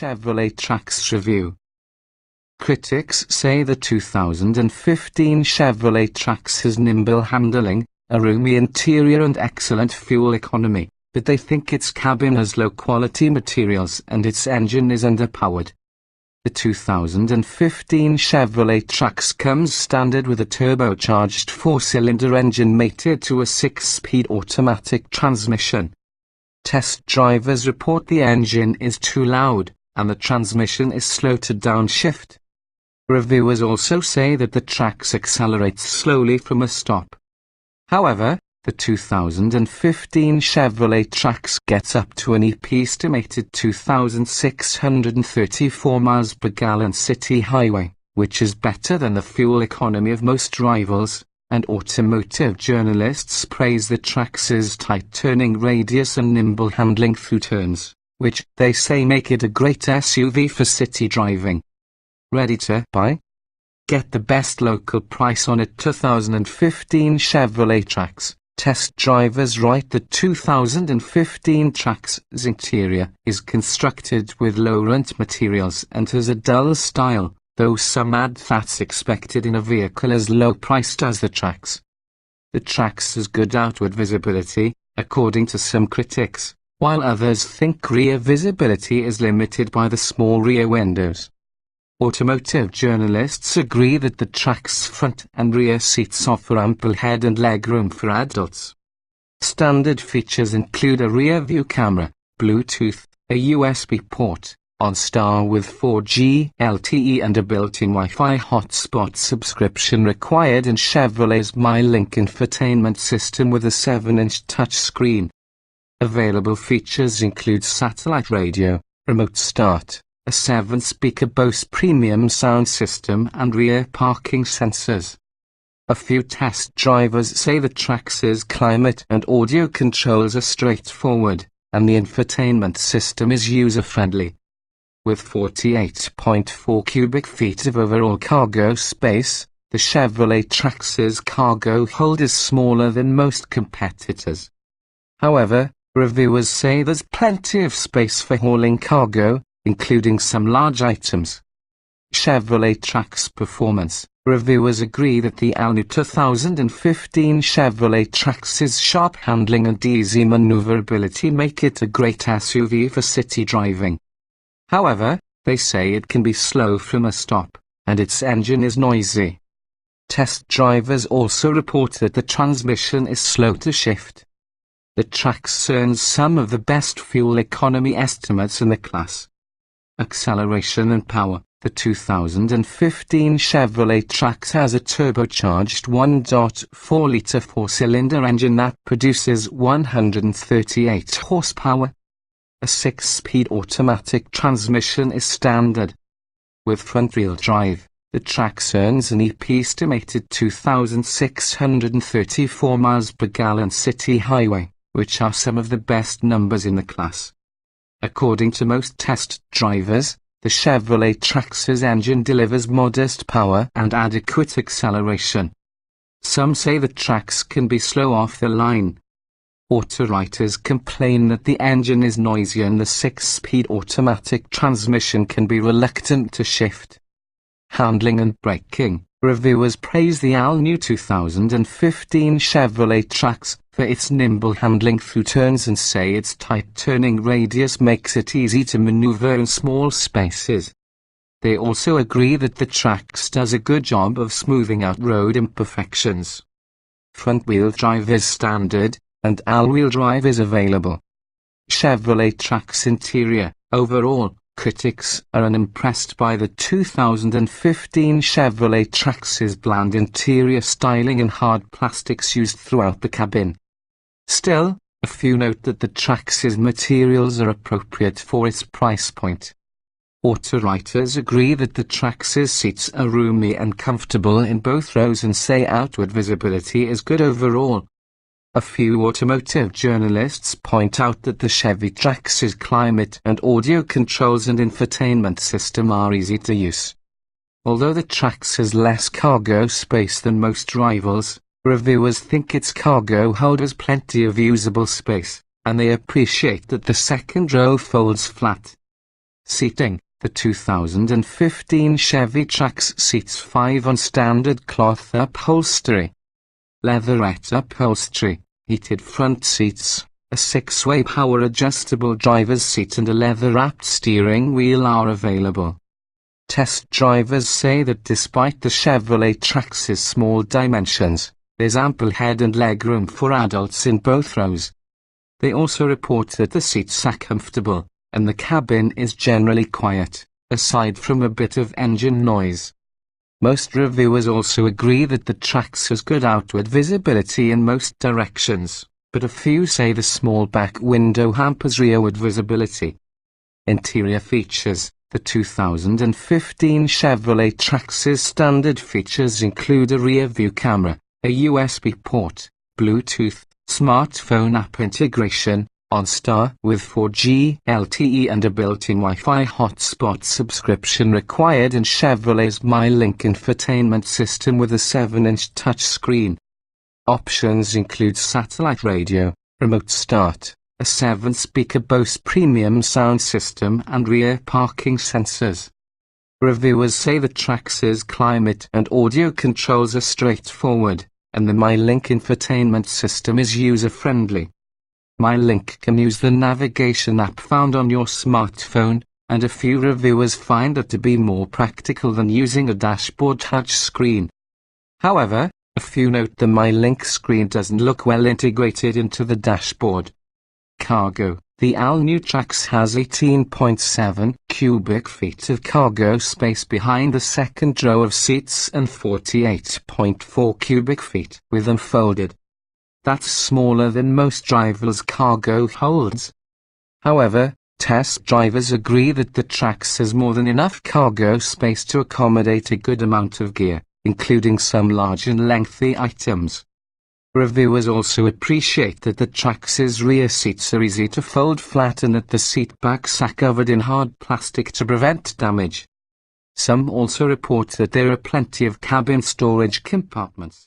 Chevrolet Trax review. Critics say the 2015 Chevrolet Trax has nimble handling, a roomy interior and excellent fuel economy, but they think its cabin has low-quality materials and its engine is underpowered. The 2015 Chevrolet Trax comes standard with a turbocharged 4-cylinder engine mated to a 6-speed automatic transmission. Test drivers report the engine is too loud, and the transmission is slow to downshift. Reviewers also say that the Trax accelerates slowly from a stop. However, the 2015 Chevrolet Trax gets up to an estimated 2,634 miles per gallon city highway, which is better than the fuel economy of most rivals, and automotive journalists praise the Trax's tight turning radius and nimble handling through turns, which, they say, make it a great SUV for city driving. Ready to buy? Get the best local price on a 2015 Chevrolet Trax. Test drivers write the 2015 Trax's interior is constructed with low-rent materials and has a dull style, though some add that's expected in a vehicle as low-priced as the Trax. The Trax has good outward visibility, according to some critics, while others think rear visibility is limited by the small rear windows. Automotive journalists agree that the Trax front and rear seats offer ample head and legroom for adults. Standard features include a rear-view camera, Bluetooth, a USB port, OnStar with 4G LTE and a built-in Wi-Fi hotspot. Subscription required in Chevrolet's MyLink infotainment system with a 7-inch touchscreen. Available features include satellite radio, remote start, a 7-speaker Bose premium sound system and rear parking sensors. A few test drivers say the Trax's climate and audio controls are straightforward, and the infotainment system is user-friendly. With 48.4 cubic feet of overall cargo space, the Chevrolet Trax's cargo hold is smaller than most competitors. However, reviewers say there's plenty of space for hauling cargo, including some large items. Chevrolet Trax performance. Reviewers agree that the all-new 2015 Chevrolet Trax's sharp handling and easy maneuverability make it a great SUV for city driving. However, they say it can be slow from a stop, and its engine is noisy. Test drivers also report that the transmission is slow to shift. The Trax earns some of the best fuel economy estimates in the class. Acceleration and power. The 2015 Chevrolet Trax has a turbocharged 1.4-liter 4-cylinder engine that produces 138 horsepower. A 6-speed automatic transmission is standard. With front-wheel drive, the Trax earns an estimated 2,634 miles per gallon city highway, which are some of the best numbers in the class. According to most test drivers, the Chevrolet Trax's engine delivers modest power and adequate acceleration. Some say the Trax can be slow off the line. Auto writers complain that the engine is noisy and the 6-speed automatic transmission can be reluctant to shift. Handling and braking. Reviewers praise the all-new 2015 Chevrolet Trax for its nimble handling through turns and say its tight turning radius makes it easy to maneuver in small spaces. They also agree that the Trax does a good job of smoothing out road imperfections. Front-wheel drive is standard, and all-wheel drive is available. Chevrolet Trax interior. Overall, critics are unimpressed by the 2015 Chevrolet Trax's bland interior styling and hard plastics used throughout the cabin. Still, a few note that the Trax's materials are appropriate for its price point. Auto writers agree that the Trax's seats are roomy and comfortable in both rows and say outward visibility is good overall. A few automotive journalists point out that the Chevy Trax's climate and audio controls and infotainment system are easy to use. Although the Trax has less cargo space than most rivals, reviewers think its cargo hold has plenty of usable space, and they appreciate that the second row folds flat. Seating. The 2015 Chevy Trax seats 5 on standard cloth upholstery. Leatherette upholstery, heated front seats, a 6-way power adjustable driver's seat and a leather-wrapped steering wheel are available. Test drivers say that despite the Chevrolet Trax's small dimensions, there's ample head and leg room for adults in both rows. They also report that the seats are comfortable, and the cabin is generally quiet, aside from a bit of engine noise. Most reviewers also agree that the Trax has good outward visibility in most directions, but a few say the small back window hampers rearward visibility. Interior features. The 2015 Chevrolet Trax's standard features include a rear-view camera, a USB port, Bluetooth, smartphone app integration, OnStar with 4G LTE and a built-in Wi-Fi hotspot. Subscription required in Chevrolet's MyLink infotainment system with a 7-inch touchscreen. Options include satellite radio, remote start, a 7-speaker Bose premium sound system and rear parking sensors. Reviewers say the Trax's climate and audio controls are straightforward, and the MyLink infotainment system is user-friendly. MyLink can use the navigation app found on your smartphone, and a few reviewers find it to be more practical than using a dashboard touchscreen. However, a few note the MyLink screen doesn't look well integrated into the dashboard. Cargo. The all-new Trax has 18.7 cubic feet of cargo space behind the second row of seats and 48.4 cubic feet with them folded. That's smaller than most drivers' cargo holds. However, test drivers agree that the Trax has more than enough cargo space to accommodate a good amount of gear, including some large and lengthy items. Reviewers also appreciate that the Trax's rear seats are easy to fold flat and that the seat backs are covered in hard plastic to prevent damage. Some also report that there are plenty of cabin storage compartments.